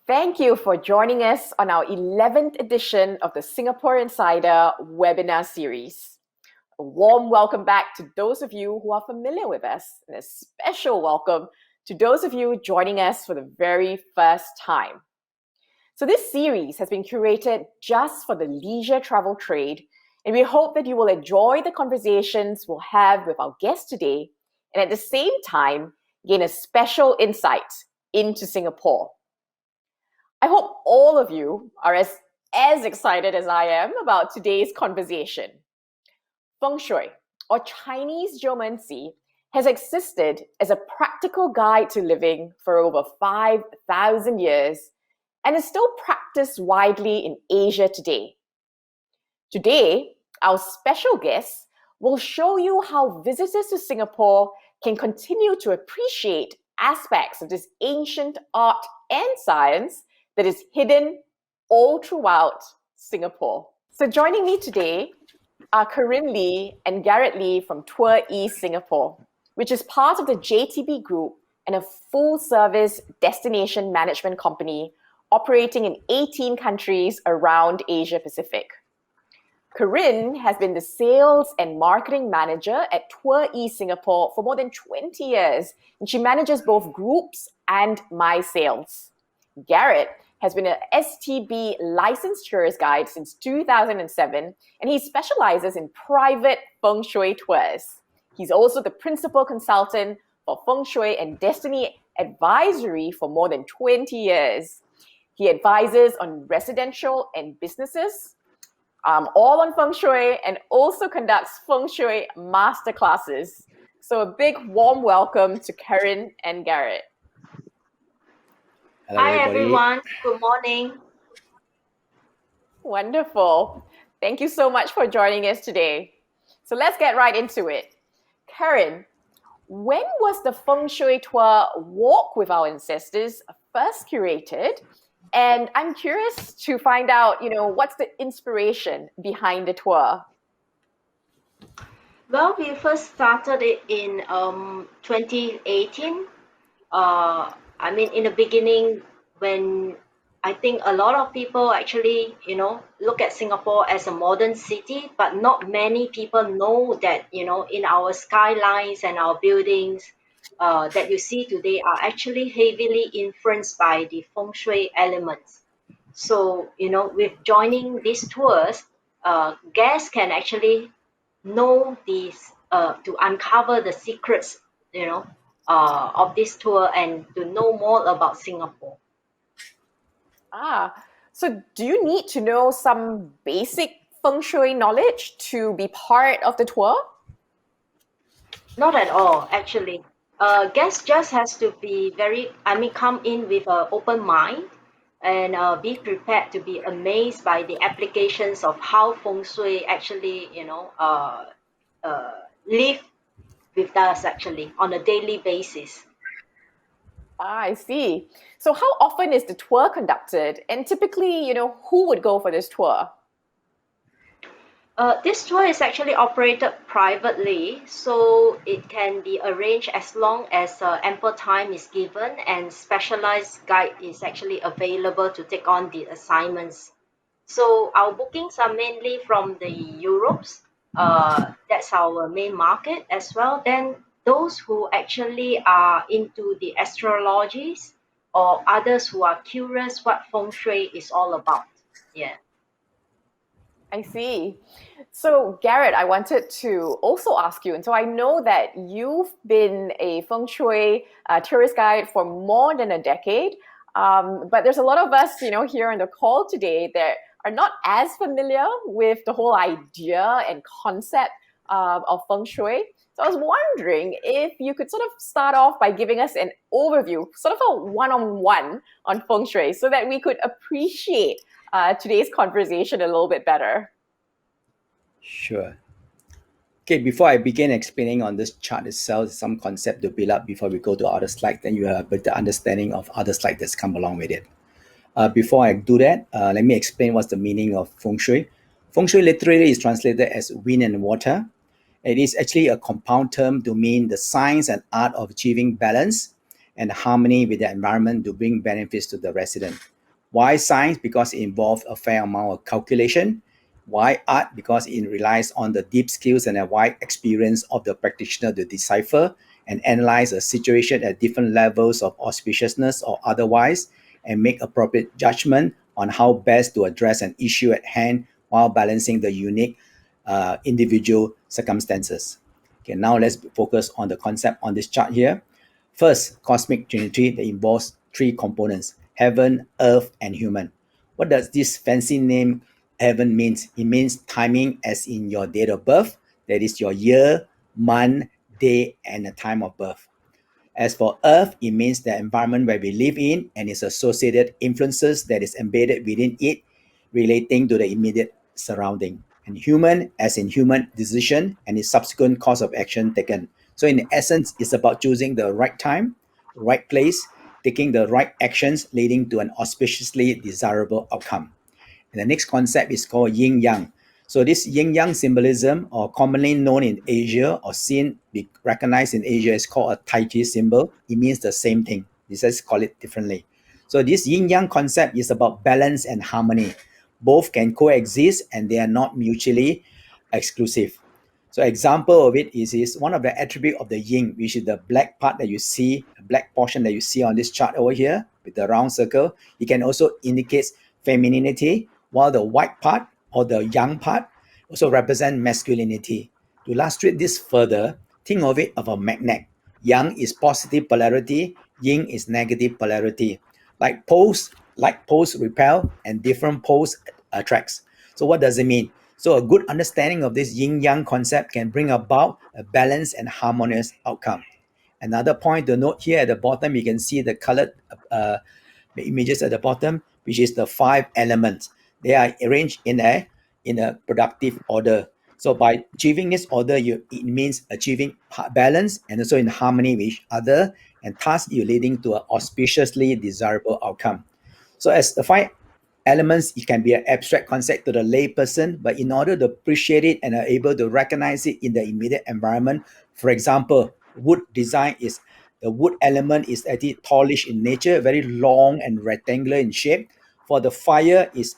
Thank you for joining us on our 11th edition of the Singapore Insider webinar series. A warm welcome back to those of you who are familiar with us, and a special welcome to those of you joining us for the very first time. So this series has been curated just for the leisure travel trade, and we hope that you will enjoy the conversations we'll have with our guests today, and at the same time, gain a special insight into Singapore. I hope all of you are as excited as I am about today's conversation. FengShui, or Chinese geomancy, has existed as a practical guide to living for over 5,000 years and is still practiced widely in Asia today. Today, our special guest will show you how visitors to Singapore can continue to appreciate aspects of this ancient art and science that is hidden all throughout Singapore. So joining me today are Corinne Lee and Garrett Lee from Tour East Singapore, which is part of the JTB Group and a full-service destination management company operating in 18 countries around Asia Pacific. Corinne has been the sales and marketing manager at Tour East Singapore for more than 20 years, and she manages both groups and my sales. Garrett has been an STB licensed tourist guide since 2007, and he specializes in private feng shui tours. He's also the principal consultant for feng shui and destiny advisory for more than 20 years. He advises on residential and businesses, all on feng shui, and also conducts feng shui masterclasses. So a big warm welcome to Karen and Garrett. Hello, Hi, everybody. everyone. Good morning. Wonderful. Thank you so much for joining us today. So let's get right into it. Karen, when was the Feng Shui Tour Walk with Our Ancestors first curated? And I'm curious to find out, what's the inspiration behind the tour? Well, we first started it in 2018. In the beginning, when I think a lot of people actually, look at Singapore as a modern city, but not many people know that, in our skylines and our buildings that you see today are actually heavily influenced by the feng shui elements. So, with joining these tours, guests can actually know these, to uncover the secrets, of this tour and to know more about Singapore. So do you need to know some basic feng shui knowledge to be part of the tour? Not at all, actually. Guests just has to be come in with an open mind and be prepared to be amazed by the applications of how feng shui actually, live with us actually on a daily basis. I see. So how often is the tour conducted? And typically, who would go for this tour? This tour is actually operated privately, so it can be arranged as long as ample time is given and specialized guide is actually available to take on the assignments. So our bookings are mainly from the Europes. That's our main market as well. Then those who actually are into the astrologies or others who are curious what feng shui is all about. Yeah. I see. So Garrett, I wanted to also ask you, and so I know that you've been a feng shui tourist guide for more than a decade, but there's a lot of us, here on the call today that are not as familiar with the whole idea and concept of feng shui. So I was wondering if you could sort of start off by giving us an overview, sort of a one-on-one on feng shui, so that we could appreciate today's conversation a little bit better. Sure. Okay, before I begin explaining on this chart itself, some concept to build up before we go to other slides, then you have a better understanding of other slides that's come along with it. Before I do that, let me explain what's the meaning of feng shui. Feng shui literally is translated as wind and water. It is actually a compound term to mean the science and art of achieving balance and harmony with the environment to bring benefits to the resident. Why science? Because it involves a fair amount of calculation. Why art? Because it relies on the deep skills and a wide experience of the practitioner to decipher and analyze a situation at different levels of auspiciousness or otherwise, and make appropriate judgment on how best to address an issue at hand while balancing the unique individual circumstances. Okay, now let's focus on the concept on this chart here. First, cosmic trinity that involves three components: heaven, earth, and human. What does this fancy name heaven means? It means timing, as in your date of birth, that is your year, month, day, and the time of birth. As for earth, it means the environment where we live in and its associated influences that is embedded within it, relating to the immediate surrounding. And human, as in human decision and its subsequent course of action taken. So in essence, it's about choosing the right time, right place, taking the right actions, leading to an auspiciously desirable outcome. And the next concept is called yin yang. So this yin yang symbolism, or commonly known in Asia or seen be recognized in Asia, is called a Tai Chi symbol. It means the same thing. We just call it differently. So this yin yang concept is about balance and harmony. Both can coexist and they are not mutually exclusive. So example of it is one of the attribute of the yin, which is the black part that you see, the black portion that you see on this chart over here with the round circle. It can also indicate femininity, while the white part or the yang part also represent masculinity. To illustrate this further, think of it of a magnet. Yang is positive polarity, yin is negative polarity. Like poles repel and different poles attracts. So what does it mean? So a good understanding of this yin-yang concept can bring about a balanced and harmonious outcome. Another point to note here at the bottom, you can see the colored images at the bottom, which is the 5 elements. They are arranged in a productive order. So by achieving this order, it means achieving balance and also in harmony with each other, and thus you're leading to an auspiciously desirable outcome. So as the 5 elements, it can be an abstract concept to the layperson, but in order to appreciate it and are able to recognize it in the immediate environment, for example, wood design is the wood element is actually tallish in nature, very long and rectangular in shape. For the fire is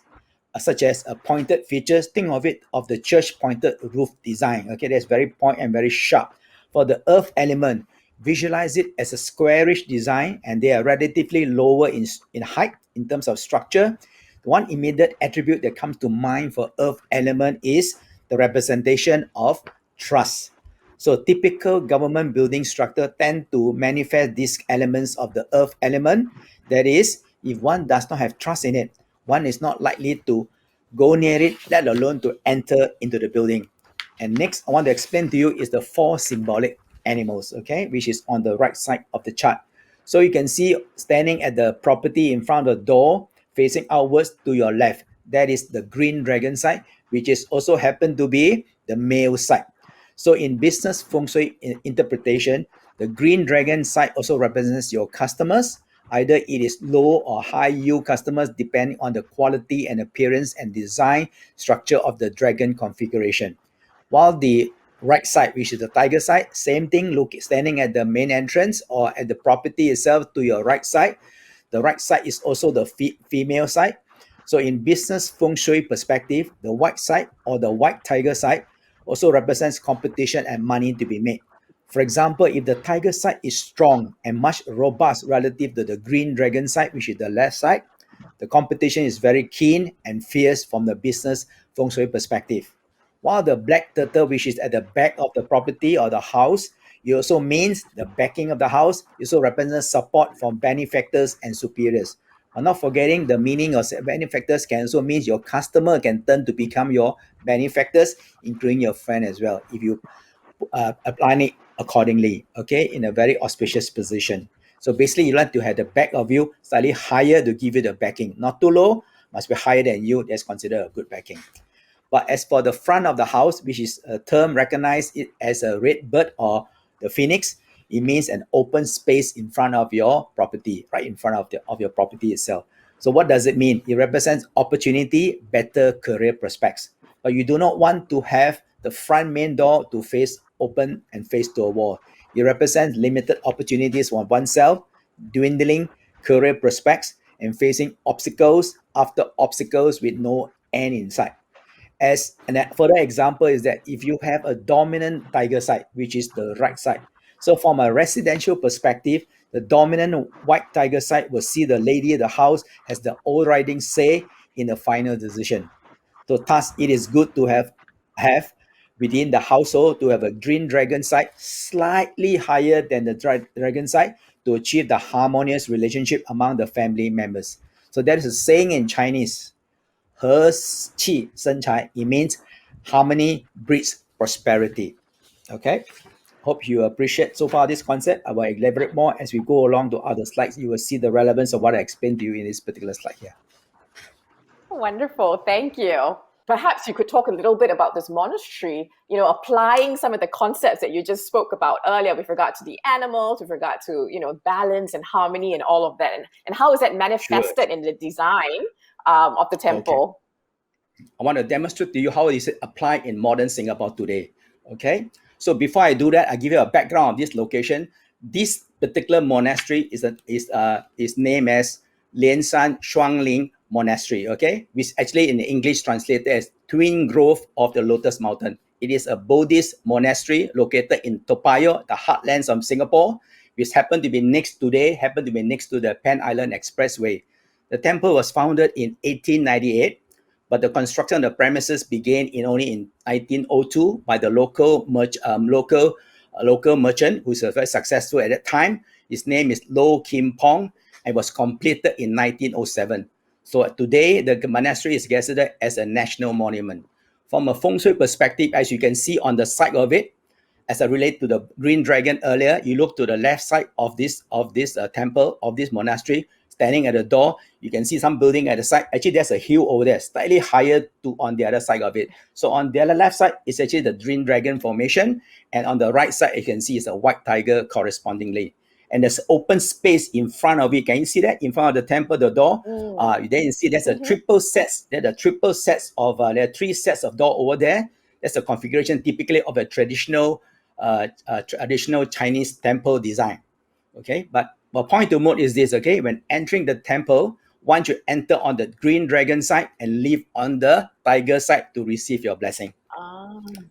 such as a pointed features. Think of it of the church pointed roof design. Okay, that's very point and very sharp. For the earth element, visualize it as a squarish design, and they are relatively lower in height in terms of structure. One immediate attribute that comes to mind for earth element is the representation of trust. So typical government building structure tend to manifest these elements of the earth element. That is, if one does not have trust in it, one is not likely to go near it, let alone to enter into the building. And next, I want to explain to you is the 4 symbolic animals, okay, which is on the right side of the chart. So you can see standing at the property in front of the door, facing outwards to your left, that is the green dragon side, which is also happen to be the male side. So in business feng shui interpretation, the green dragon side also represents your customers. Either it is low or high yield customers depending on the quality and appearance and design structure of the dragon configuration. While the right side, which is the tiger side, same thing, look standing at the main entrance or at the property itself to your right side. The right side is also the female side. So in business feng shui perspective, the white side or the white tiger side also represents competition and money to be made. For example, if the tiger side is strong and much robust relative to the green dragon side, which is the left side, the competition is very keen and fierce from the business feng shui perspective. While the black turtle, which is at the back of the property or the house, it also means the backing of the house. It also represents support from benefactors and superiors. I'm not forgetting the meaning of benefactors can also mean your customer can turn to become your benefactors, including your friend as well, if you apply it accordingly, okay, in a very auspicious position. So basically, you like to have the back of you slightly higher to give you the backing. Not too low, must be higher than you. That's considered a good backing. But as for the front of the house, which is a term recognized it as a red bird or the phoenix, it means an open space in front of your property, right in front of your property itself. So what does it mean? It represents opportunity, better career prospects. But you do not want to have the front main door to face open and face to a wall. It represents limited opportunities for oneself, dwindling career prospects, and facing obstacles after obstacles with no end in sight. As a further example is that if you have a dominant tiger side, which is the right side, so from a residential perspective, the dominant white tiger side will see the lady of the house has the overriding say in the final decision. So thus, it is good to have within the household to have a green dragon side slightly higher than the dragon side to achieve the harmonious relationship among the family members. So that is a saying in Chinese, 和气生财. It means harmony breeds prosperity. Okay. Hope you appreciate so far this concept. I will elaborate more as we go along to other slides. You will see the relevance of what I explained to you in this particular slide here. Wonderful. Thank you. Perhaps you could talk a little bit about this monastery, applying some of the concepts that you just spoke about earlier with regard to the animals, with regard to, balance and harmony and all of that. And how is that manifested in the design of the temple? Okay. I want to demonstrate to you how is it applied in modern Singapore today. Okay. So before I do that, I give you a background of this location. This particular monastery is named as Lianshan Shuangling Monastery, okay, which actually in English translated as Twin Grove of the Lotus Mountain. It is a Buddhist monastery located in Toa Payoh, the heartlands of Singapore, which happen to be next to the Pan Island Expressway. The temple was founded in 1898, but the construction of the premises began only in 1902 by the local merchant who's very successful at that time. His name is Lo Kim Pong, and was completed in 1907. So today, the monastery is gazetted as a national monument. From a feng shui perspective, as you can see on the side of it, as I relate to the green dragon earlier, you look to the left side of this temple, of this monastery, standing at the door, you can see some building at the side. Actually, there's a hill over there, slightly higher on the other side of it. So on the other left side, it's actually the green dragon formation. And on the right side, you can see it's a white tiger correspondingly. And there's open space in front of it. Can you see that? In front of the temple, the door. Then you see there's a triple sets. There are three sets of door over there. That's a configuration typically of a traditional Chinese temple design. Okay, but my point to note is this, okay, when entering the temple, one should enter on the green dragon side and leave on the tiger side to receive your blessing.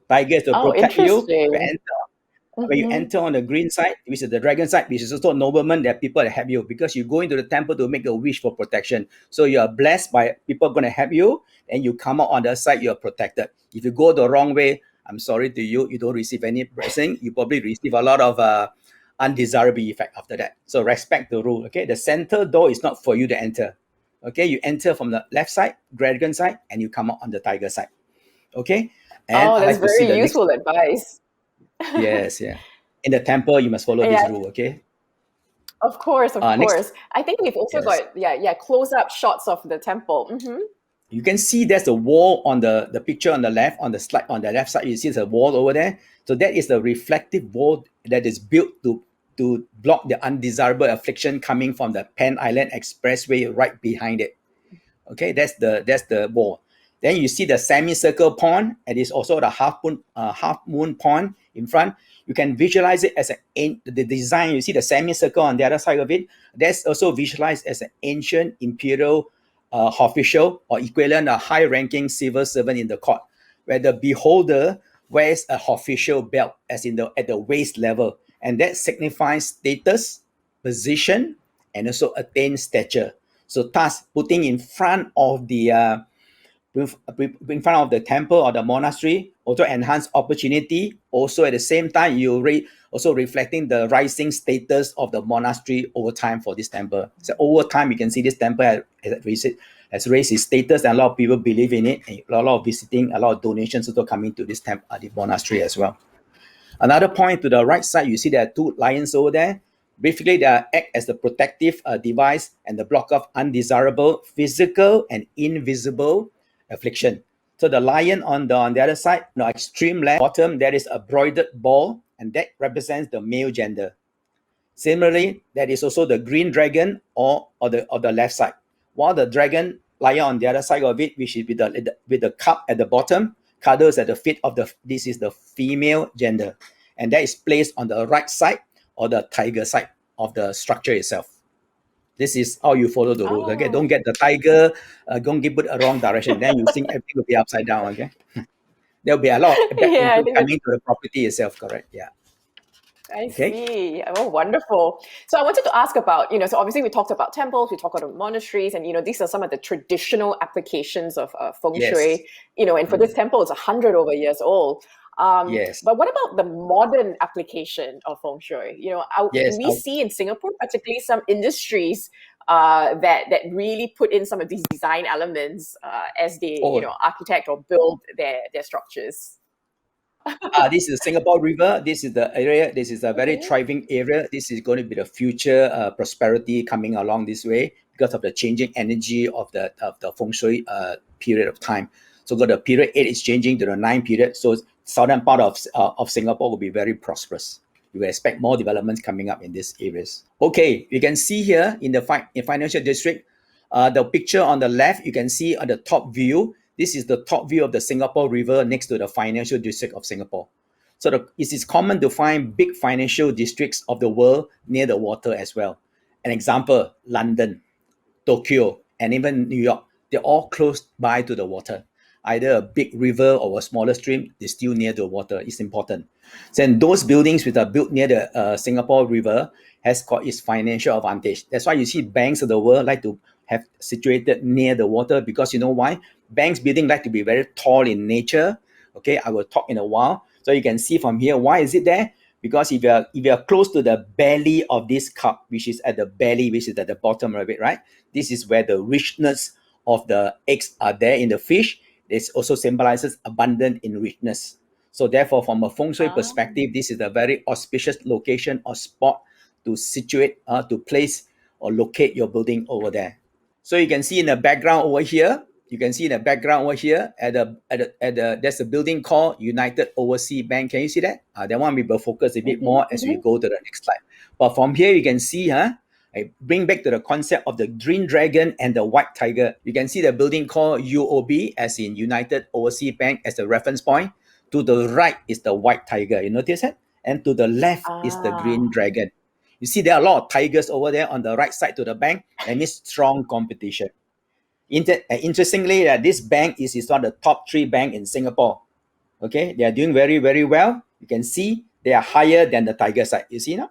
Tiger to protect you. When you enter on the green side, which is the dragon side, which is also a nobleman, there are people that help you because you go into the temple to make a wish for protection. So you are blessed by people going to help you, and you come out on the side, you are protected. If you go the wrong way, I'm sorry to you, you don't receive any blessing. You probably receive a lot of undesirable effect after that. So respect the rule. Okay, the center door is not for you to enter. Okay, you enter from the left side, dragon side, and you come out on the tiger side. Okay, and that's very useful advice. Yes, yeah. In the temple, you must follow this rule. Okay. Of course. I think we've also got close-up shots of the temple. You can see there's a wall on the picture on the left, on the slide on the left side. You see there's a wall over there. So that is the reflective wall that is built to block the undesirable affliction coming from the Pan Island Expressway right behind it. Okay, that's the wall. Then you see the semicircle pond, and it's also the half moon pond in front. You can visualize it as the design. You see the semicircle on the other side of it. That's also visualized as an ancient imperial official or equivalent, a high-ranking civil servant in the court, where the beholder wears a official belt, as in at the waist level, and that signifies status, position, and also attained stature. So, thus, putting in front of the temple or the monastery also enhance opportunity. Also, at the same time, also reflecting the rising status of the monastery over time for this temple. So over time, you can see this temple has raised its status, and a lot of people believe in it, and a lot of visiting, a lot of donations also coming to this temple, the monastery as well. Another point to the right side, you see there are two lions over there. Basically, they act as the protective device and the block of undesirable physical and invisible affliction. So the lion on the other side, extreme left bottom, there is a broidered ball, and that represents the male gender. Similarly, there is also the green dragon or the left side, while the dragon lion on the other side of it, which is with the cup at the bottom, cuddles at the feet of this is the female gender, and that is placed on the right side or the tiger side of the structure itself. This is how you follow the rules. Okay, don't Oh, get the tiger, don't give it a wrong direction. Then you think everything will be upside down. Okay, there'll be a lot of bad yeah, I influence think that's coming to the property itself. Correct? Yeah. I Okay. see. Oh, wonderful. So I wanted to ask about, so obviously we talked about temples, we talked about monasteries, and, these are some of the traditional applications of feng Yes. shui, and for this temple, it's 100 over years old. Yes. But what about the modern application of feng shui? Do Yes. we see in Singapore, particularly some industries that really put in some of these design elements as they, Oh, architect or build their structures? this is Singapore River. This is the area. This is a very Okay. thriving area. This is going to be the future prosperity coming along this way because of the changing energy of the feng shui period of time. So, got the period 8 is changing to the 9 period. So, southern part of Singapore will be very prosperous. You will expect more developments coming up in these areas. Okay, you can see here in the financial district, the picture on the left, you can see on the top view. This is the top view of the Singapore River next to the financial district of Singapore. So it is common to find big financial districts of the world near the water as well. An example, London, Tokyo, and even New York, they're all close by to the water. Either a big river or a smaller stream, they're still near the water. It's important. So and those buildings which are built near the Singapore River has got its financial advantage. That's why you see banks of the world like to have situated near the water, because you know why? Banks building like to be very tall in nature. Okay, I will talk in a while. So you can see from here, why is it there? Because if you're close to the belly of this cup, which is at the belly, which is at the bottom of it, right? This is where the richness of the eggs are there in the fish. This also symbolizes abundant in richness. So therefore, from a feng shui Ah. perspective, this is a very auspicious location or spot to situate, to place or locate your building over there. So you can see in the background over here, there's a building called United Overseas Bank. Can you see that? That one we will focus a bit more as we go to the next slide. But from here you can see, I bring back to the concept of the green dragon and the white tiger. You can see the building called UOB, as in United Overseas Bank, as a reference point. To the right is the white tiger. You notice that? And to the left is the Ah. green dragon. You see there are a lot of tigers over there on the right side to the bank. That means strong competition. Interestingly, this bank is one of the top 3 bank in Singapore. Okay, they are doing very, very well. You can see they are higher than the tiger side. You see now?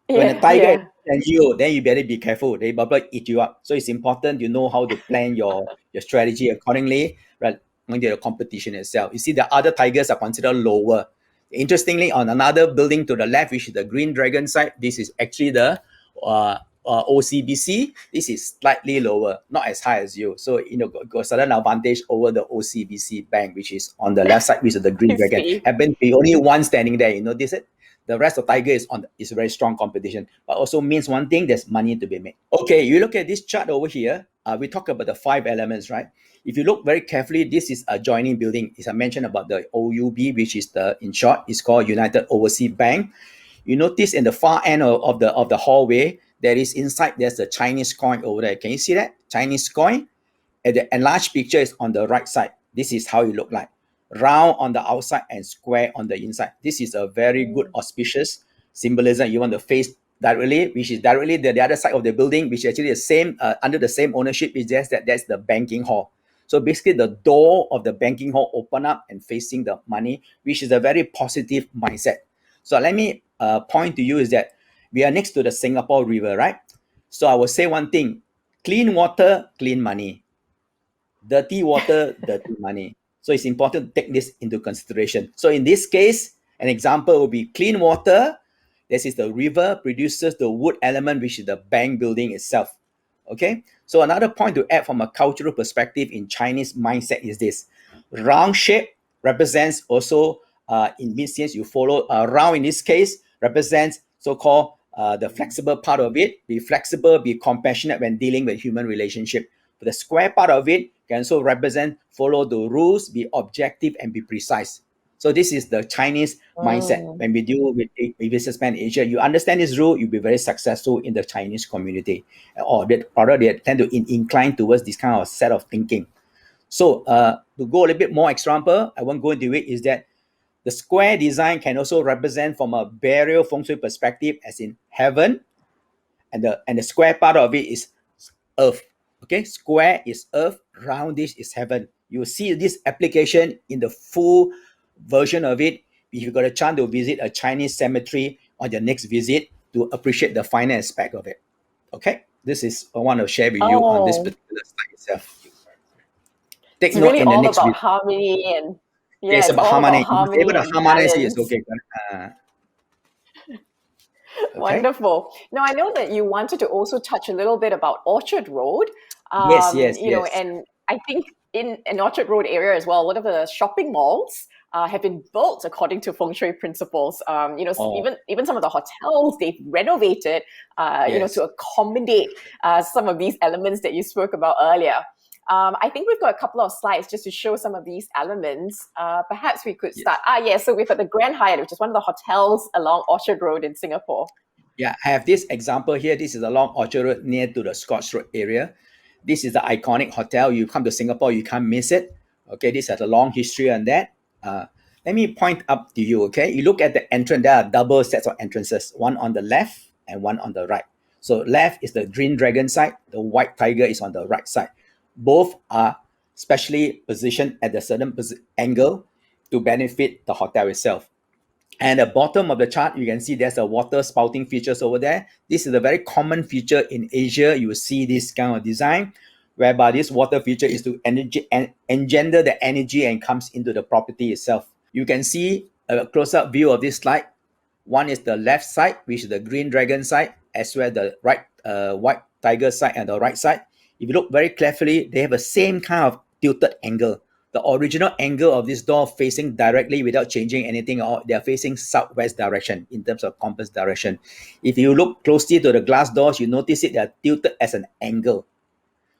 When a Yeah, tiger yeah. and you, then you better be careful. They probably eat you up. So it's important you know how to plan your strategy accordingly, right? When the competition itself. You see, the other tigers are considered lower. Interestingly, on another building to the left, which is the Green Dragon side, this is actually the OCBC. This is slightly lower, not as high as you. So, got certain advantage over the OCBC bank, which is on the left side, which is the Green I Dragon. see. Happen to be only one standing there. You notice it? The rest of tiger is very strong competition, but also means one thing: there's money to be made. Okay, you look at this chart over here. We talk about the 5 elements, right? If you look very carefully, this is a joining building. As I mentioned about the OUB, which is in short, is called United Overseas Bank. You notice in the far end of the hallway, there's a Chinese coin over there. Can you see that Chinese coin? And the enlarged picture is on the right side. This is how it look like. Round on the outside and square on the inside. This is a very good Mm. auspicious symbolism. You want to face directly, which is directly the other side of the building, which is actually the same, under the same ownership. Is just that's the banking hall. So basically the door of the banking hall open up and facing the money, which is a very positive mindset. So let me point to you is that we are next to the Singapore River, right? So I will say one thing: clean water, clean money. Dirty water, dirty money. So it's important to take this into consideration. So in this case, an example will be clean water. This is the river produces the wood element, which is the bank building itself. Okay. So another point to add from a cultural perspective in Chinese mindset is this: round shape represents also, in this sense, you follow round in this case represents so-called the flexible part of it. Be flexible, be compassionate when dealing with human relationship. But the square part of it can also represent follow the rules, be objective, and be precise. So this is the Chinese mindset. Mm. When we deal with a businessman in Asia, you understand this rule, you'll be very successful in the Chinese community. Or that rather they tend to incline towards this kind of set of thinking. So to go a little bit more example, I won't go into it, is that the square design can also represent from a burial feng shui perspective, as in heaven, and the square part of it is earth. Okay, square is earth, roundish is heaven. You will see this application in the full version of it if you got a chance to visit a Chinese cemetery on your next visit to appreciate the finer aspect of it. Okay, this is I want to share with you on this Oh, particular slide itself. Take it's note really in the all next about video. harmony and Yeah, yeah, it's it's about all about harmony. If you're able harmony to and harmonize it, it's balance. okay. Okay. Wonderful. Now, I know that you wanted to also touch a little bit about Orchard Road, Yes, yes, you know, yes. and I think in an Orchard Road area as well, a lot of the shopping malls have been built according to feng shui principles. You know, Oh, even some of the hotels they've renovated, you know, yes. to accommodate some of these elements that you spoke about earlier. I think we've got a couple of slides just to show some of these elements. Perhaps we could Yes. start. Yeah, so we've got the Grand Hyatt, which is one of the hotels along Orchard Road in Singapore. Yeah, I have this example here. This is along Orchard Road near to the Scotch Road area. This is the iconic hotel. You come to Singapore, you can't miss it. Okay, this has a long history on that. Let me point up to you. Okay, you look at the entrance. There are double sets of entrances, one on the left and one on the right. So left is the Green Dragon side. The White Tiger is on the right side. Both are specially positioned at a certain angle to benefit the hotel itself. And at the bottom of the chart, you can see there's a water spouting features over there. This is a very common feature in Asia. You will see this kind of design, whereby this water feature is to engender the energy and comes into the property itself. You can see a close-up view of this slide. One is the left side, which is the Green Dragon side, as well as the right White Tiger side and the right side. If you look very carefully, they have the same kind of tilted angle. The original angle of this door facing directly without changing anything, or they are facing southwest direction in terms of compass direction. If you look closely to the glass doors, you notice it, they are tilted as an angle,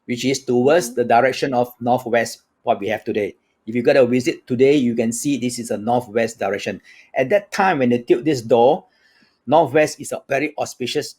which is towards the direction of northwest, what we have today. If you got a visit today, you can see this is a northwest direction. At that time, when they tilt this door, northwest is a very auspicious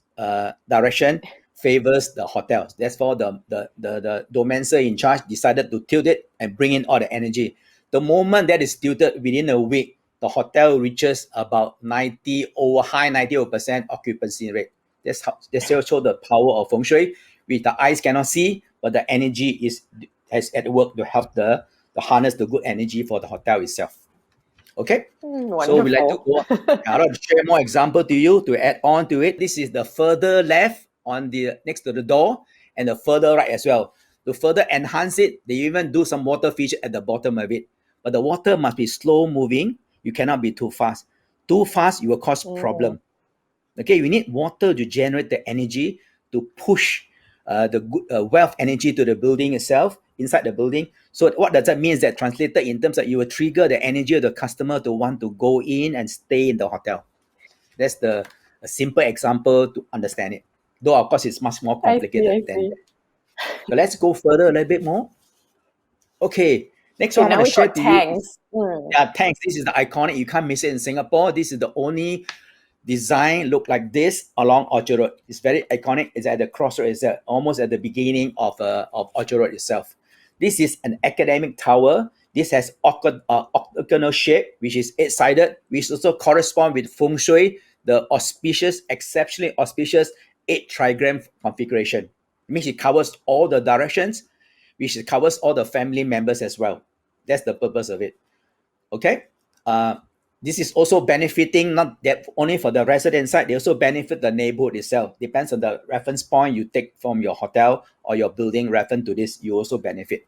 direction, favors the hotels. That's why the domancer in charge decided to tilt it and bring in all the energy. The moment that is tilted, within a week, the hotel reaches about 90 over high 90% occupancy rate. That's how they still show the power of feng shui, which the eyes cannot see, but the energy has at work to help the harness the good energy for the hotel itself. Okay, so we like to Wonderful. go. I'd like to share more example to you to add on to it. This is the further left on the next to the door, and the further right as well. To further enhance it, they even do some water feature at the bottom of it. But the water must be slow moving. You cannot be too fast. Too fast, you will cause problem. Okay, we need water to generate the energy to push the wealth energy to the building itself, inside the building. So what does that mean is that translated in terms that you will trigger the energy of the customer to want to go in and stay in the hotel. That's a simple example to understand it. Though of course it's much more I see, complicated I than see. that. So let's go further a little bit more. Okay, next Okay, one I want now to we've share got to you is tanks. Mm. thanks. This is the iconic. You can't miss it in Singapore. This is the only design look like this along Orchard Road. It's very iconic. It's at the crossroad. It's almost at the beginning of Orchard Road itself. This is an academic tower. This has octagonal shape, which is eight-sided, which also correspond with feng shui, the auspicious, exceptionally auspicious 8 trigram configuration. It means it covers all the directions, which it covers all the family members as well. That's the purpose of it. Okay. Uh, this is also benefiting not that only for the resident side, they also benefit the neighborhood itself. Depends on the reference point you take from your hotel or your building reference to this, you also benefit.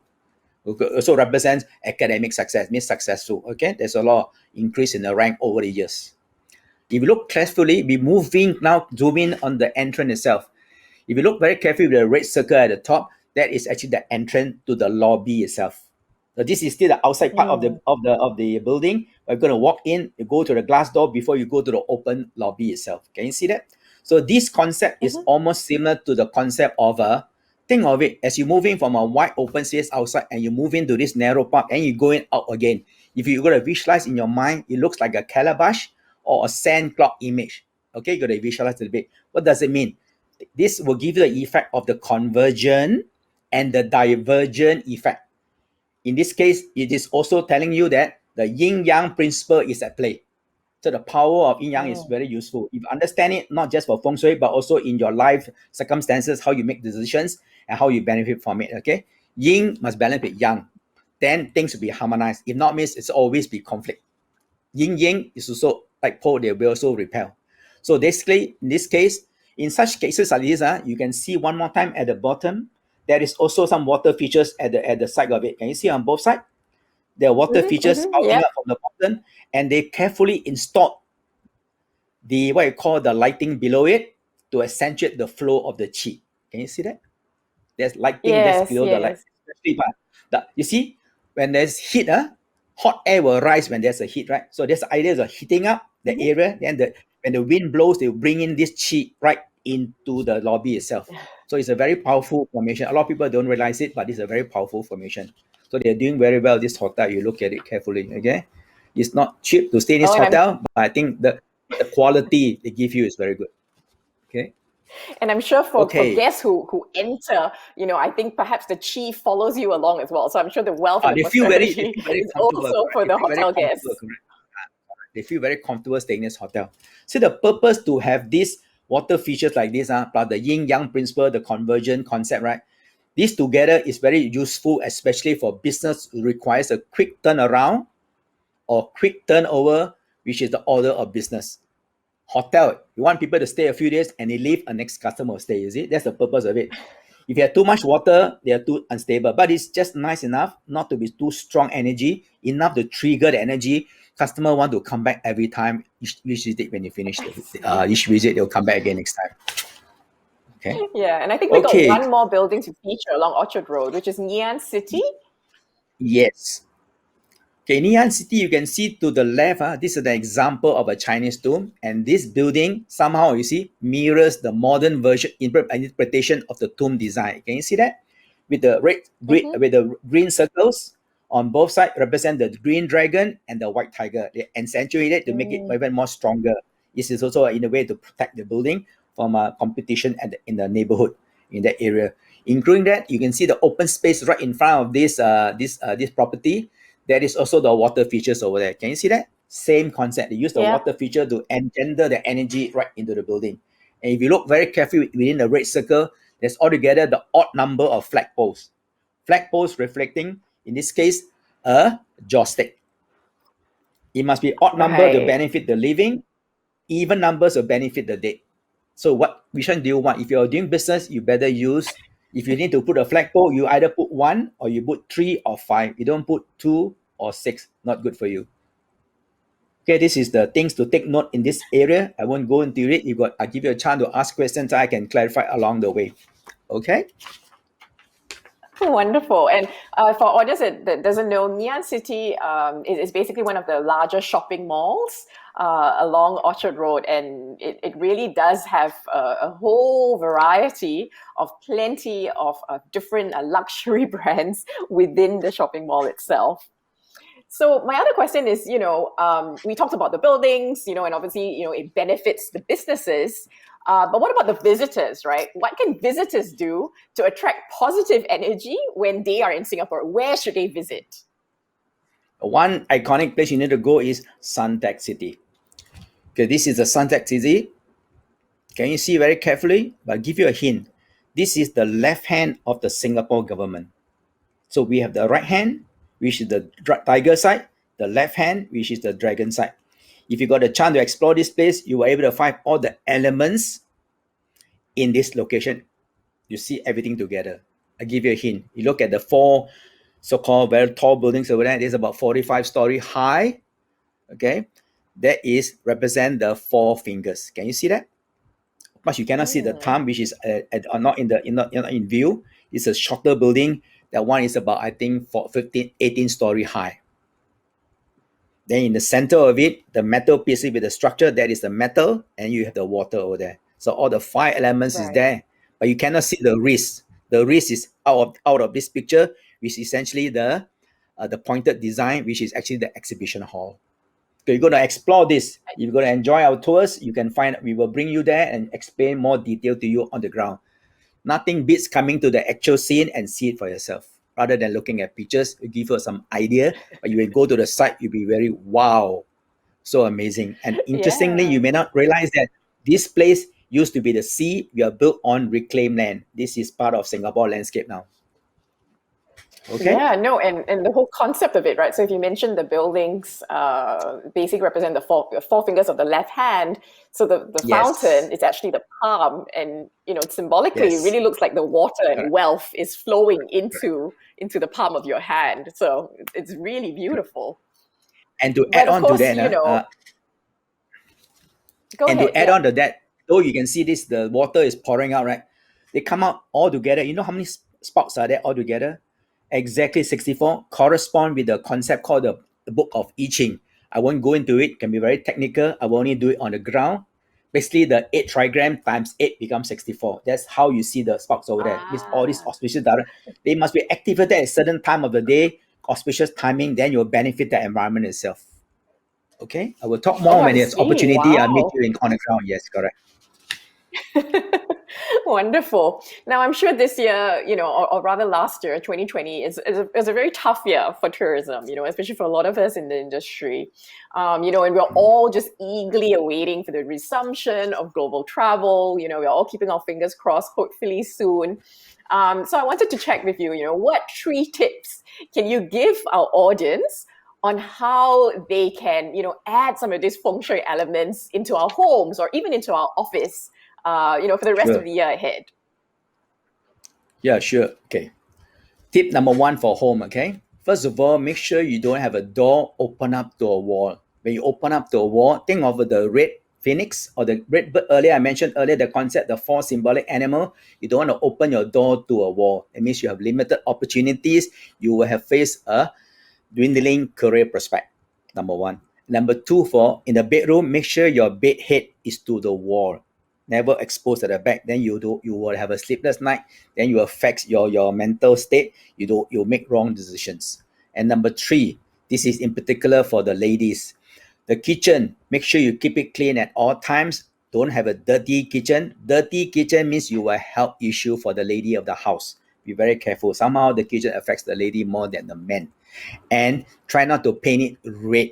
Also represents academic success, means successful. Okay, there's a lot of increase in the rank over the years. If you look carefully, we moving now, zoom in on the entrance itself. If you look very carefully with the red circle at the top, that is actually the entrance to the lobby itself. So this is still the outside part of Mm. the building. We're going to walk in, you go to the glass door before you go to the open lobby itself. Can you see that? So this concept is Mhm. almost similar to the concept of think of it as you're moving from a wide open space outside and you move into this narrow part and you're going out again. If you're going to visualize in your mind, it looks like a calabash or a sand clock image. Okay, you got to visualize it a bit. What does it mean? This will give you the effect of the convergent and the divergent effect. In this case, it is also telling you that the yin yang principle is at play. So the power of yin yang is Mm. very useful. If you understand it, not just for feng shui, but also in your life circumstances, how you make decisions and how you benefit from it. Okay, yin must benefit yang, then things will be harmonized. If not, means it's always be conflict. Yin yang is also like pole; they will also repel. So basically, in this case, in such cases like this, you can see one more time at the bottom. There is also some water features at the side of it. Can you see on both sides? There are water features outing Yep. up from the bottom, and they carefully installed the what you call the lighting below it to accentuate the flow of the qi. Can you see that? There's lighting that's Yes, below the light. yes. Especially, you see, when there's heat, hot air will rise when there's a heat, right? So there's the idea of heating up the area. Then when the wind blows, they bring in this qi right into the lobby itself. So it's a very powerful formation. A lot of people don't realize it, but it's a very powerful formation. So they're doing very well, this hotel. You look at it carefully, okay? It's not cheap to stay in this Oh, and hotel, but I think the quality they give you is very good. Okay. I'm sure for Okay. guests who enter, I think perhaps the chi follows you along as well. So I'm sure the wealth and the They feel very is comfortable. also for They the feel very hotel comfortable. guests. Correct. They feel very comfortable staying in this hotel. So the purpose to have these water features like this, plus the yin yang principle, the conversion concept, right? This together is very useful, especially for business who requires a quick turnaround or quick turnover, which is the order of business. Hotel, you want people to stay a few days and they leave, a next customer will stay. You see, that's the purpose of it. If you have too much water, they are too unstable. But it's just nice enough not to be too strong energy, enough to trigger the energy. Customer want to come back every time each visit. When you finish each visit, they'll come back again next time. Okay. Yeah, and I think we got Okay. one more building to feature along Orchard Road, which is Ngee City. Yes. Okay, Ngee City, you can see to the left, this is the example of a Chinese tomb. And this building somehow, you see, mirrors the modern version interpretation of the tomb design. Can you see that? With the with the green circles on both sides represent the green dragon and the white tiger. They accentuate it to make it even more stronger. This is also in a way to protect the building from competition in the neighborhood in that area. Including that, you can see the open space right in front of this property. There is also the water features over there. Can you see that? Same concept. They use the water feature to engender the energy right into the building. And if you look very carefully within the red circle, there's altogether the odd number of flagpoles. Flagpoles reflecting, in this case, a joystick. It must be odd number to benefit the living, even numbers will benefit the dead. So which one do you want? If you're doing business, you better use, if you need to put a flagpole, you either put 1 or you put 3 or 5. You don't put 2 or 6. Not good for you. Okay, this is the things to take note in this area. I won't go into it. I'll give you a chance to ask questions. I can clarify along the way. Okay. Wonderful. And for audience that doesn't know, Ngee City is basically one of the larger shopping malls along Orchard Road. And it really does have a whole variety of plenty of different luxury brands within the shopping mall itself. So my other question is, we talked about the buildings, and obviously, it benefits the businesses. But what about the visitors, right? What can visitors do to attract positive energy when they are in Singapore? Where should they visit? One iconic place you need to go is Suntec City. Okay, this is the Suntec City. Can you see very carefully? But I'll give you a hint. This is the left hand of the Singapore government. So we have the right hand, which is the tiger side, the left hand, which is the dragon side. If you got a chance to explore this place, you were able to find all the elements in this location. You see everything together. I'll give you a hint. You look at the 4 so-called very tall buildings over there. There's about 45-story high. Okay, that is represent the 4 fingers. Can you see that? But you cannot see the thumb, which is not in view. It's a shorter building. That one is about, I think, 18 story high. Then in the center of it, the metal piece with the structure, that is the metal, and you have the water over there. So all the 5 elements is there, but you cannot see the wrist. The wrist is out of this picture, which is essentially the pointed design, which is actually the exhibition hall. So you're going to explore this. If you're going to enjoy our tours, you can find, we will bring you there and explain more detail to you on the ground. Nothing beats coming to the actual scene and see it for yourself. Rather than looking at pictures, it give you some idea, but you will go to the site, you'll be very wow. So amazing. And interestingly, Yeah. you may not realize that this place used to be the sea. We are built on reclaimed land. This is part of Singapore landscape now. Okay? Yeah, no, and the whole concept of it, right? So if you mentioned the buildings basically represent the four fingers of the left hand, so the Yes. fountain is actually the palm, and symbolically, it Yes. really looks like the water and Correct. wealth is flowing into the palm of your hand. So it's really beautiful. And to add But of on to course, that, go and to ahead. add Yeah. on to that, though you can see this, the water is pouring out, right? They come out all together. You know how many sparks are there all together? Exactly 64. Correspond with the concept called the Book of I Ching. I won't go into it. It can be very technical. I will only do it on the ground. Basically, the 8 trigram times 8 becomes 64. That's how you see the sparks over there. Means all these Ah. auspicious data, they must be activated at a certain time of the day, auspicious timing, then you'll benefit the environment itself. Okay, I will talk Oh, more I when there's see. opportunity. I meet Wow. you in on the ground. Yes, correct. Wonderful. Now, I'm sure this year, or rather last year, 2020, is a very tough year for tourism, especially for a lot of us in the industry. And we're all just eagerly awaiting for the resumption of global travel. We're all keeping our fingers crossed, hopefully soon. So I wanted to check with you, what 3 tips can you give our audience on how they can, add some of these feng shui elements into our homes or even into our office, for the rest of Sure. the year ahead? Yeah, sure. Okay. Tip number 1 for home. Okay. First of all, make sure you don't have a door open up to a wall. When you open up to a wall, think of the red phoenix or the red bird. Earlier, I mentioned the concept, the 4 symbolic animal. You don't want to open your door to a wall. It means you have limited opportunities. You will have faced a dwindling career prospect. Number 1. Number 2, for in the bedroom, make sure your bed head is to the wall, never exposed at the back. Then you will have a sleepless night. Then you affect your mental state. You make wrong decisions. And number 3, this is in particular for the ladies. The kitchen, make sure you keep it clean at all times. Don't have a dirty kitchen. Dirty kitchen means you will help issue for the lady of the house. Be very careful. Somehow the kitchen affects the lady more than the man. And try not to paint it red.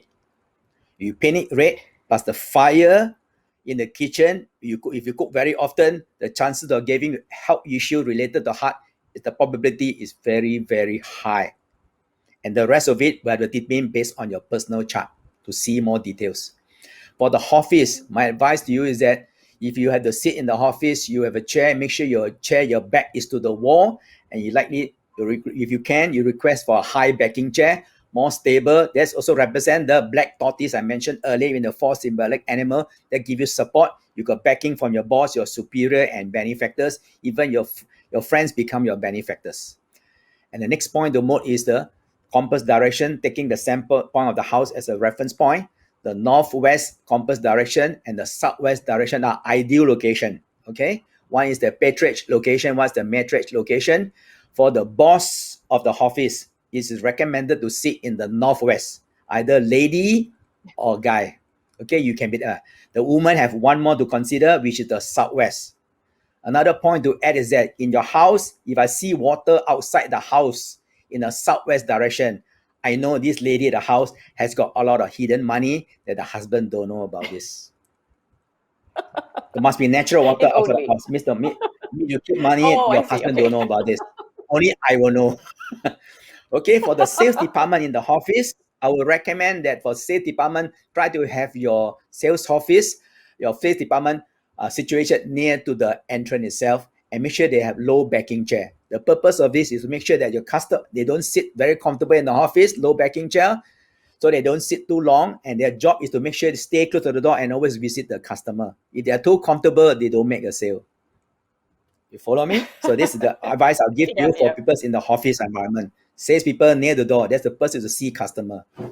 You paint it red, plus the fire in the kitchen. If you cook very often, the chances of getting health issue related to heart, the probability is very, very high. And the rest of it, we have to determine based on your personal chart to see more details. For the office, my advice to you is that if you have to sit in the office, you have a chair, make sure your back is to the wall, and you likely, if you can, you request for a high backing chair, more stable. That's also represent the black tortoise I mentioned earlier in the 4 symbolic animal that give you support. You got backing from your boss, your superior, and benefactors. Even your friends become your benefactors. And the next point to note is the compass direction, taking the sample point of the house as a reference point. The northwest compass direction and the southwest direction are ideal location. Okay, one is the patronage location, one is the matriarch location. For the boss of the office, it is recommended to sit in the northwest, either lady or guy. Okay, you can be the woman have one more to consider, which is the southwest. Another point to add is that in your house, if I see water outside the house in a southwest direction, I know this lady at the house has got a lot of hidden money that the husband don't know about this. There must be natural water If outside the only. house. Mister, you keep money, Oh, I your see. husband don't Okay. know about this. Only I will know. Okay, for the sales department in the office, I would recommend that for sales department, try to have your sales office, your sales department situated near to the entrance itself, and make sure they have low backing chair. The purpose of this is to make sure that your customer, they don't sit very comfortable in the office, low backing chair, so they don't sit too long, and their job is to make sure they stay close to the door and always visit the customer. If they are too comfortable, they don't make a sale. You follow me? So this is the advice I'll give Yeah, you for yeah. people in the office environment. Sales people near the door. That's the person to see customer. If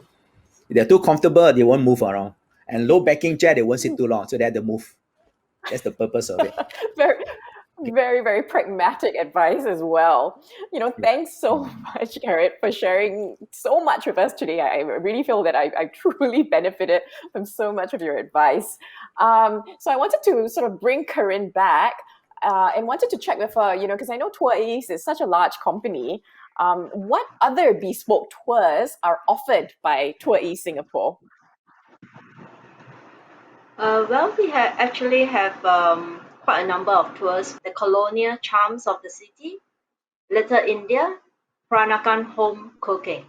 they're too comfortable, they won't move around. And low backing chair, they won't sit too long, so they have to move. That's the purpose of it. Very, Okay. very, very pragmatic advice as well. Yeah. Thanks so much, Garrett, for sharing so much with us today. I really feel that I truly benefited from so much of your advice. So I wanted to sort of bring Corinne back and wanted to check with her, because I know Tour East is such a large company. What other bespoke tours are offered by Tour East Singapore? Well, we actually have quite a number of tours. The colonial charms of the city, Little India, Peranakan home cooking.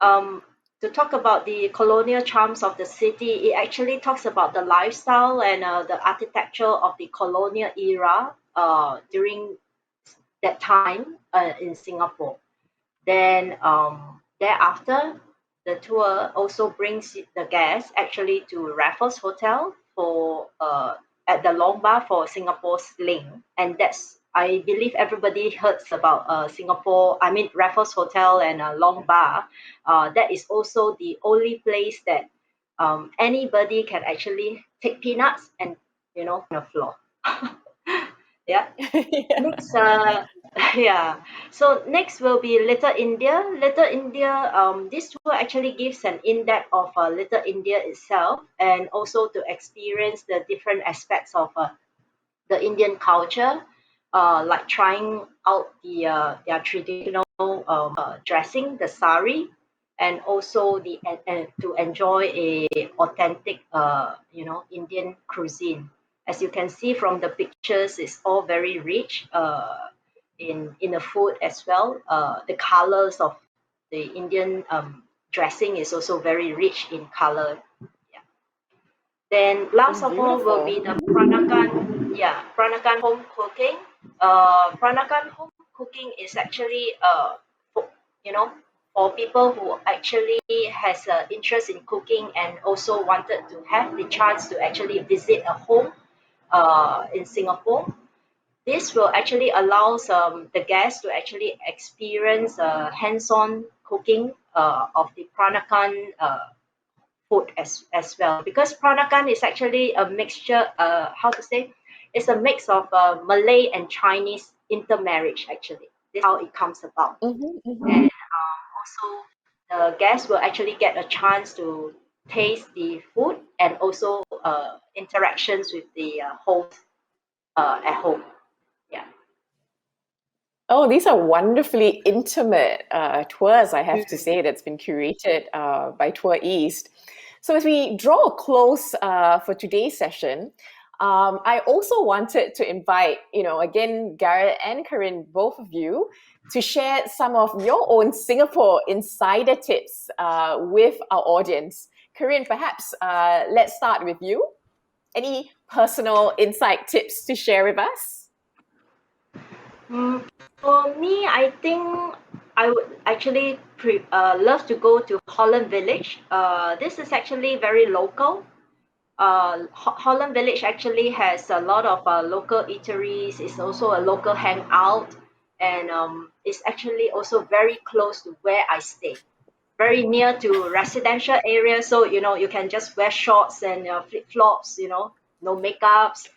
Um, to talk about the colonial charms of the city, it actually talks about the lifestyle and the architecture of the colonial era during that time in Singapore. Then thereafter, the tour also brings the guests actually to Raffles Hotel for at the Long Bar for Singapore's link, and that's I believe everybody heard about Singapore. I mean Raffles Hotel and Long Bar. That is also the only place that anybody can actually take peanuts and on the floor. Yeah. Yeah. Next, yeah. So next will be Little India. Little India. This tour actually gives an in-depth of Little India itself, and also to experience the different aspects of the Indian culture, like trying out their traditional dressing, the sari, and also to enjoy a authentic Indian cuisine. As you can see from the pictures, it's all very rich in the food as well. The colors of the Indian dressing is also very rich in color. Yeah. Then last of all will be Beautiful. the Peranakan, yeah, Peranakan home cooking. Peranakan home cooking is actually for, you know, for people who actually has an interest in cooking and also wanted to have the chance to actually visit a home in Singapore. This will actually allows the guests to actually experience hands-on cooking of the Peranakan food as well, because Peranakan is actually a mixture. How to say? It's a mix of Malay and Chinese intermarriage. Actually, this is how it comes about, Mhm, mhm. and also the guests will actually get a chance to taste the food and also interactions with the host at home. Yeah. Oh, these are wonderfully intimate tours, I have to say, that's been curated by Tour East. So as we draw a close for today's session, I also wanted to invite, again, Garrett and Corinne, both of you, to share some of your own Singapore insider tips with our audience. Corinne, perhaps let's start with you. Any personal insight tips to share with us? Mm, for me, I think I would actually love to go to Holland Village. This is actually very local. Holland Village actually has a lot of local eateries. It's also a local hangout, and it's actually also very close to where I stay. Very near to residential area, so you can just wear shorts and flip flops. No makeups.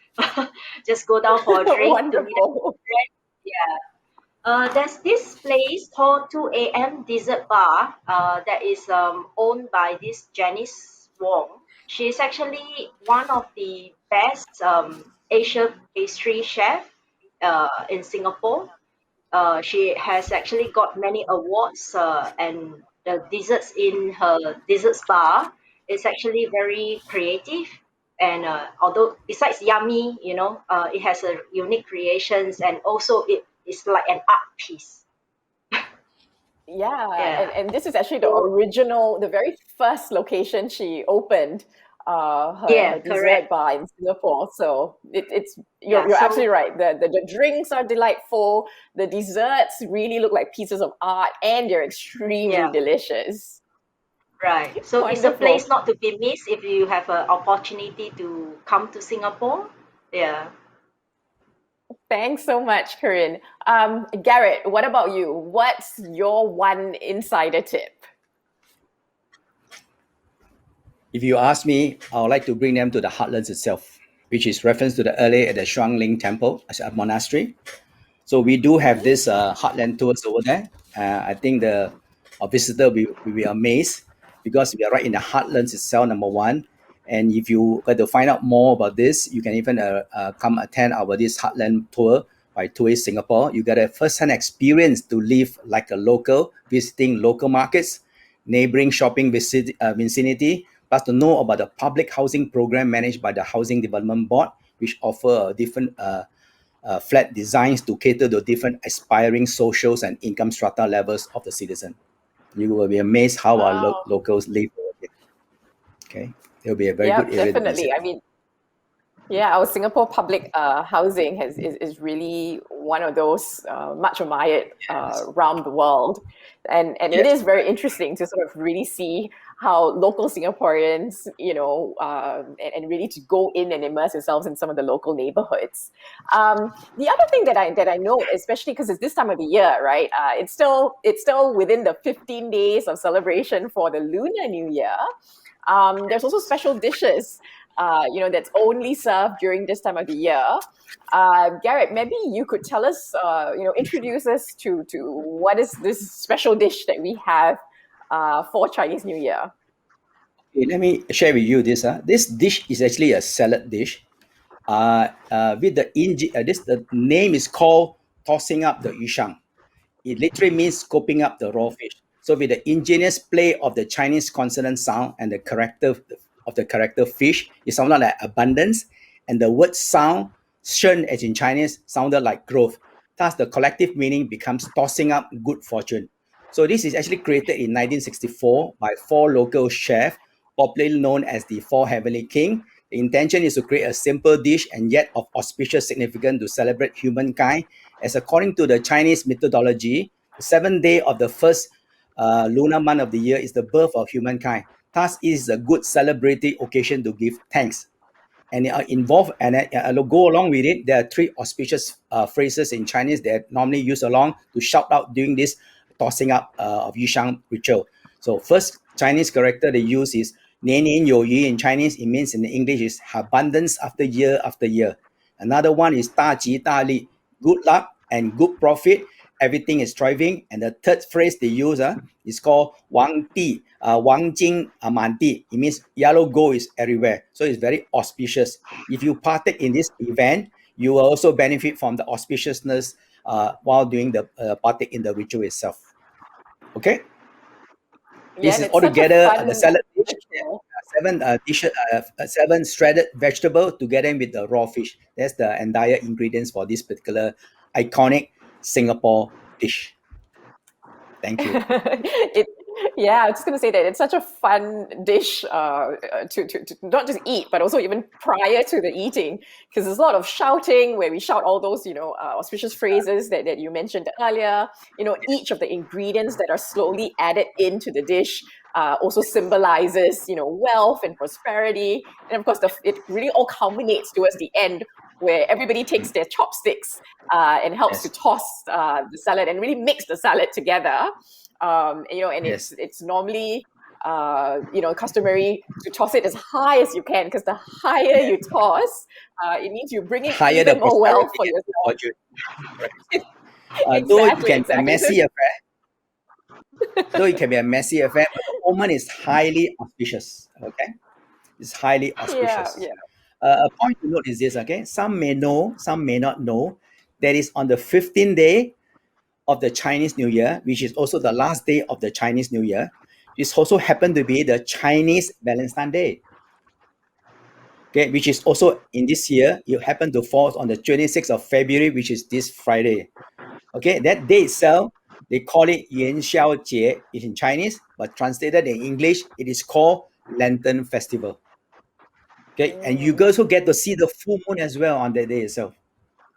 Just go down for a drink to meet a Wonderful. friend. Yeah. There's this place called 2 a.m. Dessert Bar that is owned by this Janice Wong. She's actually one of the best Asian pastry chef in Singapore. She has actually got many awards, and the desserts in her desserts bar is actually very creative. And although besides yummy, it has a unique creations, and also it is like an art piece. Yeah, Yeah, and this is actually the original, the very first location she opened her yeah, dessert correct. bar in Singapore. So it's Yeah, you're so absolutely right. The drinks are delightful. The desserts really look like pieces of art, and they're extremely yeah, delicious. right. So it's a place Wonderful. not to be missed if you have an opportunity to come to Singapore. Yeah. Thanks so much, Corinne. Garrett, what about you? What's your one insider tip? If you ask me, I would like to bring them to the heartlands itself, which is reference to the earlier at the Shuang Ling Temple as a monastery. So we do have Mhm. this heartland tours over there. I think the visitor will be amazed because we are right in the heartlands itself, number one. And if you got to find out more about this, you can even come attend our this heartland tour by Tourist Singapore. You get a first-hand experience to live like a local, visiting local markets, neighboring shopping vicinity, plus to know about the public housing program managed by the Housing Development Board, which offer different flat designs to cater to different aspiring socials and income strata levels of the citizen. You will be amazed how our Wow. locals live over here. Okay, it will be a very good area to definitely. visit. I mean, yeah, our Singapore public housing is really one of those much admired around the world. And it Yes. is very interesting to sort of really see how local Singaporeans, and really to go in and immerse yourselves in some of the local neighborhoods. The other thing that I know, especially because it's this time of the year, right? It's still within the 15 days of celebration for the Lunar New Year. There's also special dishes, that's only served during this time of the year. Garrett, maybe you could tell us, introduce us to what is this special dish that we have for Chinese New Year. Okay, let me share with you this. This dish is actually a salad dish. With the name is called tossing up the yushang. It literally means scoping up the raw fish. So with the ingenious play of the Chinese consonant sound and the character of the character fish, it sounded like abundance, and the word sound, shen as in Chinese, sounded like growth. Thus, the collective meaning becomes tossing up good fortune. So this is actually created in 1964 by four local chefs, popularly known as the Four Heavenly King. The intention is to create a simple dish and yet of auspicious significance to celebrate humankind, as according to the Chinese methodology, the seventh day of the first lunar month of the year is the birth of humankind. Thus, it is a good celebratory occasion to give thanks. And involve and go along with it. There are three auspicious phrases in Chinese that normally use along to shout out during this tossing up of Yushang ritual. So first Chinese character they use is 年年有余 in Chinese. It means in English is abundance after year after year. Another one is 大吉大利, good luck and good profit. Everything is thriving. And the third phrase they use is called 王地, 王金满地. It means yellow gold is everywhere. So it's very auspicious. If you partake in this event, you will also benefit from the auspiciousness while doing the partake in the ritual itself. Okay? Yeah, This and is it's such a altogether fun the salad dish. ritual. Seven dishes, seven shredded vegetable together with the raw fish. That's the entire ingredients for this particular iconic Singapore dish. Thank you. Yeah, I was just going to say that it's such a fun dish to not just eat, but also even prior to the eating, because there's a lot of shouting where we shout all those, auspicious phrases that you mentioned earlier. Each of the ingredients that are slowly added into the dish also symbolizes, wealth and prosperity. And of course, it really all culminates towards the end where everybody takes their chopsticks and helps to toss the salad and really mix the salad together. And it's normally customary to toss it as high as you can, because the higher you toss, it means you bring in Higher the even more wealth prosperity for and yourself. fortune. Though it Exactly. can be a messy affair, but the omen is highly auspicious. Okay, it's highly auspicious. Yeah. A point to note is this. Okay, some may know, some may not know. That is on the 15th day of the Chinese New Year, which is also the last day of the Chinese New Year. This also happened to be the Chinese Valentine's Day. Okay, which is also in this year, it happened to fall on the 26th of February, which is this Friday. Okay, that day itself, they call it Yuan Xiao Jie, is in Chinese, but translated in English, it is called Lantern Festival. Okay, and you girls will get to see the full moon as well on that day itself,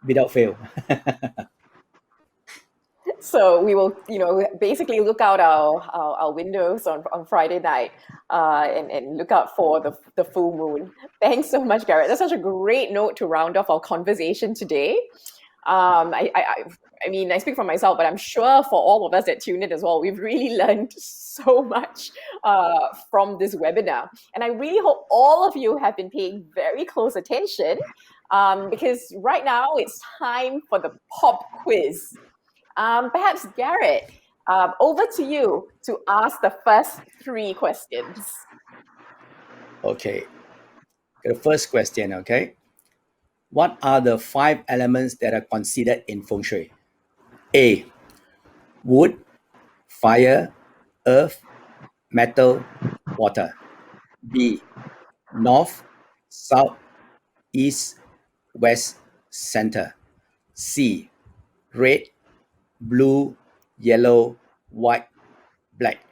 without fail. So we will, basically look out our windows on Friday night and look out for the full moon. Thanks so much, Garrett. That's such a great note to round off our conversation today. I mean, I speak for myself, but I'm sure for all of us that tune in as well, we've really learned so much from this webinar. And I really hope all of you have been paying very close attention because right now it's time for the pop quiz. Perhaps Garrett, over to you to ask the first three questions. Okay, the first question, okay. What are the 5 elements that are considered in Feng Shui? A, wood, fire, earth, metal, water. B. North, South, East, West, Center. C. Red, blue, yellow, white, black.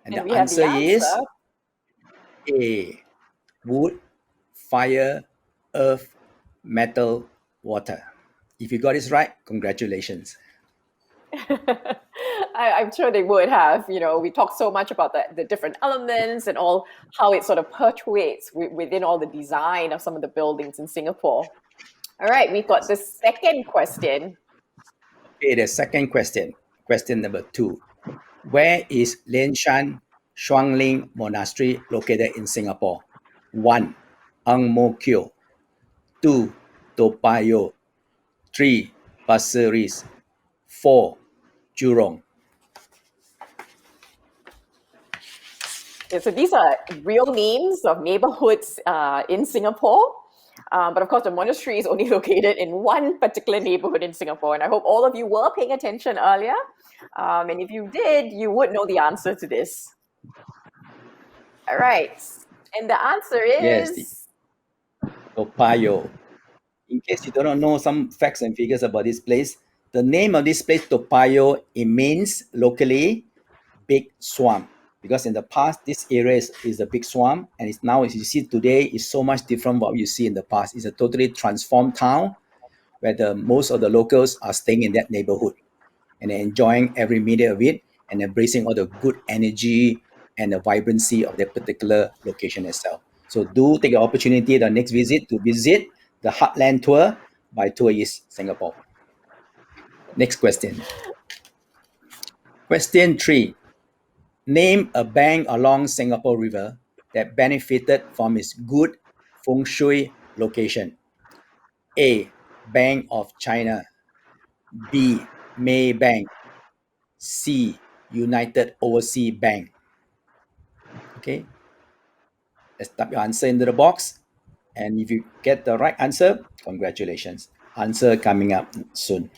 And And the we have the answer is answer. A. Wood, fire, earth, metal, water. If you got this right, congratulations. I'm sure they would have. We talk so much about the different elements and all how it sort of perpetuates within all the design of some of the buildings in Singapore. All right, we've got the second question. Okay, the second question, question number 2. Where is Lianshan Shuangling Monastery located in Singapore? 1. Ang Mo Kio. 2. Toa Payoh. 3. Pasir Ris. 4. Jurong. Yeah, so these are real names of neighborhoods in Singapore. But of course, the monastery is only located in one particular neighborhood in Singapore. And I hope all of you were paying attention earlier. And if you did, you would know the answer to this. All right. And the answer Yes, is Toa Payoh. In case you don't know some facts and figures about this place, the name of this place, Toa Payoh, it means locally big swamp. Because in the past, this area is a big swamp, and it's now, as you see today, is so much different what you see in the past. It's a totally transformed town where most of the locals are staying in that neighborhood and enjoying every minute of it and embracing all the good energy and the vibrancy of that particular location itself. So do take the opportunity the next visit to visit the Heartland Tour by Tour East Singapore. Next question. Question 3. Name a bank along Singapore River that benefited from its good feng shui location. A. Bank of China. B. Maybank. C. United Overseas Bank. Okay, let's type your answer into the box. And if you get the right answer, congratulations. Answer coming up soon.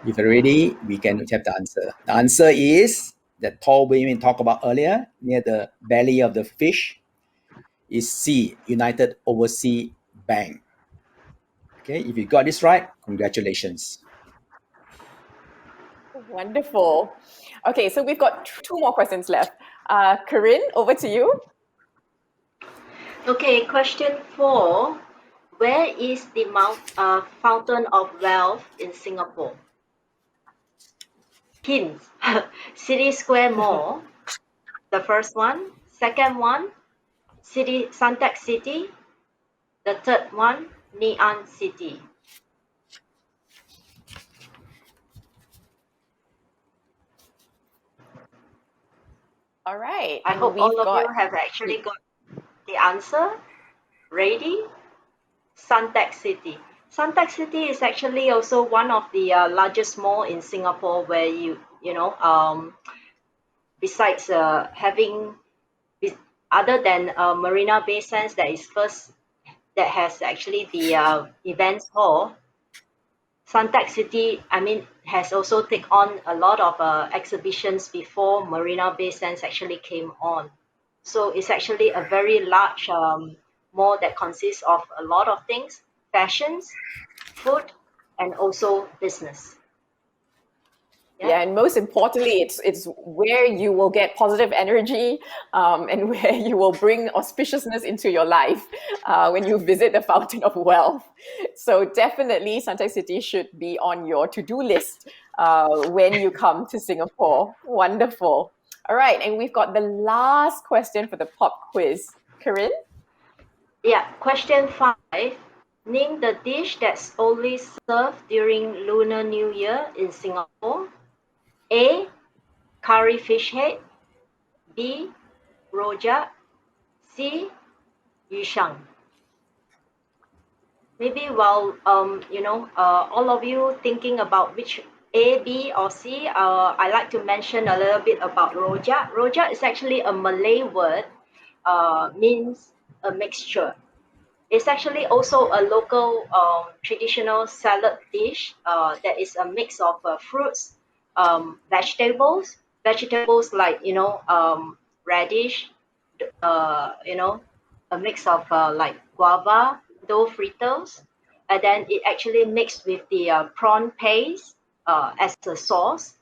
If you're ready, we can have the answer. The answer is that tall women talked about earlier, near the belly of the fish, is C, United Overseas Bank. Okay, if you got this right, congratulations. wonderful. Okay, so we've got two more questions left. Corinne, over to you. Okay, question 4. Where is the Fountain of Wealth in Singapore? Hints. City Square Mall, the first one. Second one, Suntec City. The third one, Ngee City. All right. I And hope we've all of got you have actually got the answer ready. Suntec City. Suntec City is actually also one of the largest mall in Singapore, where besides having other than Marina Bay Sands, that has actually the events hall. Suntec City, has also taken on a lot of exhibitions before Marina Bay Sands actually came on. So it's actually a very large mall that consists of a lot of things: fashions, food, and also business. Yeah, and most importantly, it's where you will get positive energy and where you will bring auspiciousness into your life when you visit the Fountain of Wealth. So definitely, Suntec City should be on your to-do list when you come to Singapore. Wonderful. All right, and we've got the last question for the pop quiz. Corinne? Yeah, question 5. Name the dish that's only served during Lunar New Year in Singapore. A. Curry fish head. B. Rojak. C. Yushang. Maybe while all of you thinking about which A, B, or C, I like to mention a little bit about rojak. Rojak is actually a Malay word, means a mixture. It's actually also a local traditional salad dish that is a mix of fruits, vegetables. Vegetables like, radish, a mix of like guava, dough fritters, and then it actually mixed with the prawn paste as a sauce,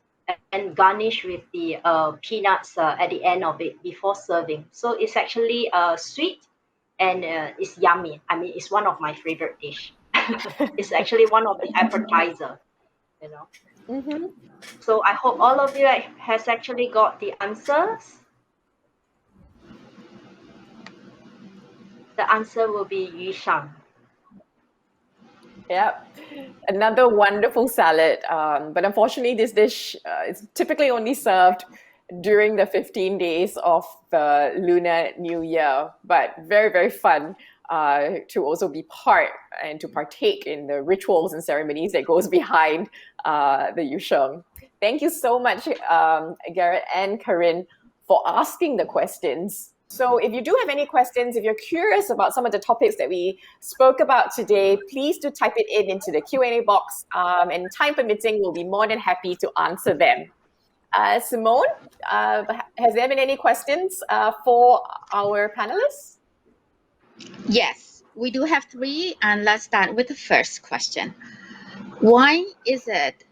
and garnish with the peanuts at the end of it before serving. So it's actually sweet and it's yummy. I mean, it's one of my favorite dish. It's actually one of the appetizer, you know. Mm-hmm. So I hope all of you has actually got the answers. The answer will be yu shang. Yep. Another wonderful salad. But unfortunately, this dish is typically only served during the 15 days of the Lunar New Year. But very, very fun to also be part and to partake in the rituals and ceremonies that goes behind the Yusheng. Thank you so much, Garrett and Corinne, for asking the questions. So if you do have any questions, if you're curious about some of the topics that we spoke about today, please do type it into the Q&A box, and time permitting, we'll be more than happy to answer them. Simone, has there been any questions for our panelists? Yes, we do have 3, and let's start with the first question. Why is it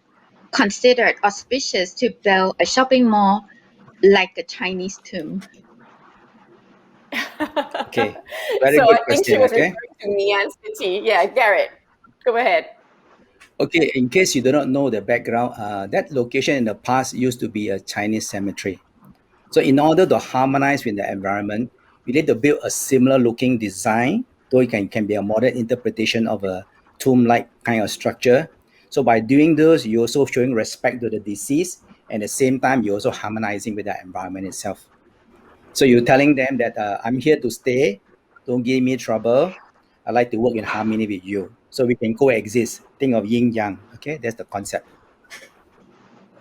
considered auspicious to build a shopping mall like the Chinese tomb? Okay, very So good I think she question. was Okay. referring to Mian City. Yeah, Garrett, go ahead. Okay, in case you do not know the background, that location in the past used to be a Chinese cemetery. So in order to harmonize with the environment, we need to build a similar looking design, though it can be a modern interpretation of a tomb-like kind of structure. So by doing this, you're also showing respect to the deceased, and at the same time, you're also harmonizing with the environment itself. So you're telling them that I'm here to stay, don't give me trouble. I like to work in harmony with you. So we can coexist. Think of yin yang. Okay, that's the concept.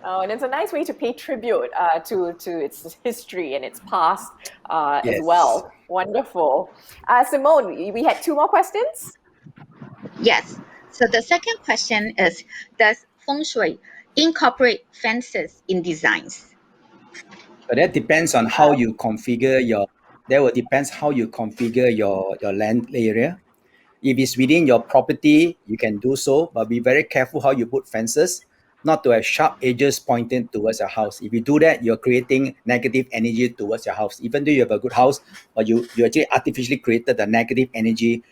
Oh, and it's a nice way to pay tribute to its history and its past as Yes. well. Wonderful. Simone, we had 2 more questions. Yes. So the second question is, does feng shui incorporate fences in designs? But that depends on how you configure your. That will depends how you configure your land area. If it's within your property, you can do so, but be very careful how you put fences, not to have sharp edges pointing towards your house. If you do that, you're creating negative energy towards your house. Even though you have a good house, but you actually artificially created the negative energy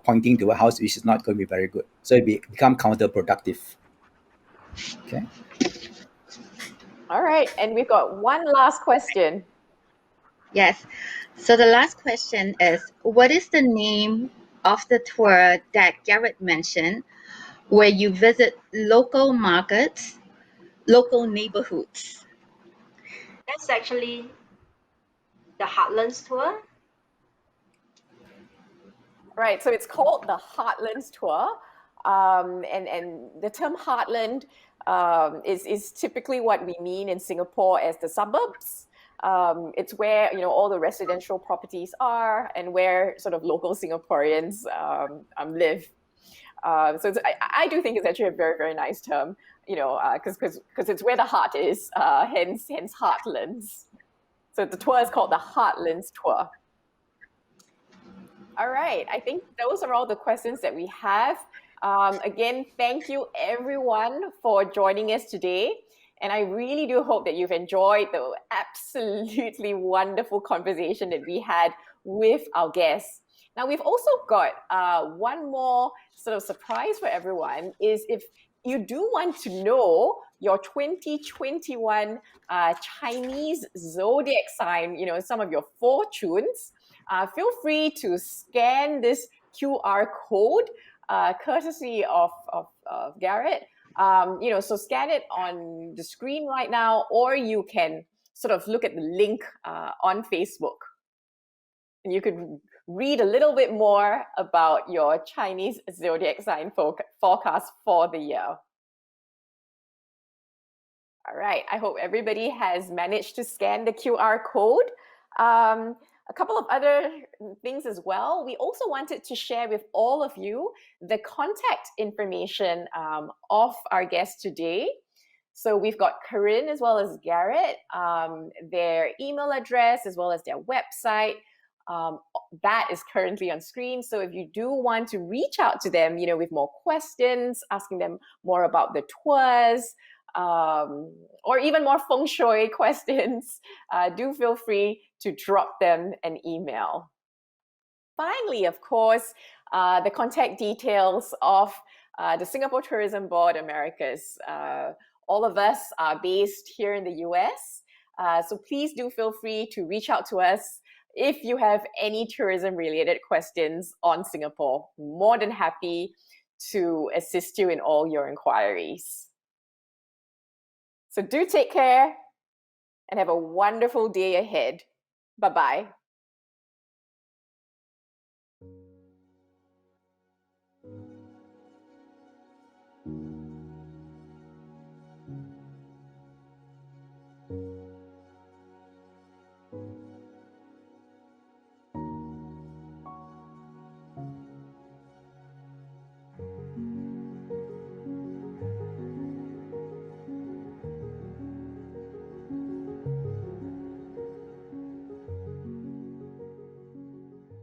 pointing to a house, which is not going to be very good. So become counterproductive. Okay. All right, and we've got one last question. Yes. So the last question is, what is the name of the tour that Garrett mentioned where you visit local markets, local neighborhoods? That's actually the Heartlands tour. Right, so it's called the Heartlands Tour, and the term Heartland is typically what we mean in Singapore as the suburbs. It's where all the residential properties are, and where sort of local Singaporeans live. So I do think it's actually a very, very nice term, because it's where the heart is, hence Heartlands. So the tour is called the Heartlands Tour. All right, I think those are all the questions that we have. Again, thank you everyone for joining us today. And I really do hope that you've enjoyed the absolutely wonderful conversation that we had with our guests. Now, we've also got one more sort of surprise for everyone, is if you do want to know your 2021 Chinese zodiac sign, some of your fortunes, feel free to scan this QR code, courtesy of Garrett. So scan it on the screen right now, or you can sort of look at the link on Facebook. And you could read a little bit more about your Chinese zodiac sign forecast for the year. All right, I hope everybody has managed to scan the QR code. A couple of other things as well. We also wanted to share with all of you the contact information of our guest today. So we've got Corinne as well as Garrett, their email address as well as their website. That is currently on screen. So if you do want to reach out to them, with more questions, asking them more about the tours, or even more feng shui questions, do feel free to drop them an email. Finally, of course, the contact details of the Singapore Tourism Board Americas. All of us are based here in the US, so please do feel free to reach out to us if you have any tourism-related questions on Singapore. More than happy to assist you in all your inquiries. So do take care and have a wonderful day ahead. Bye-bye.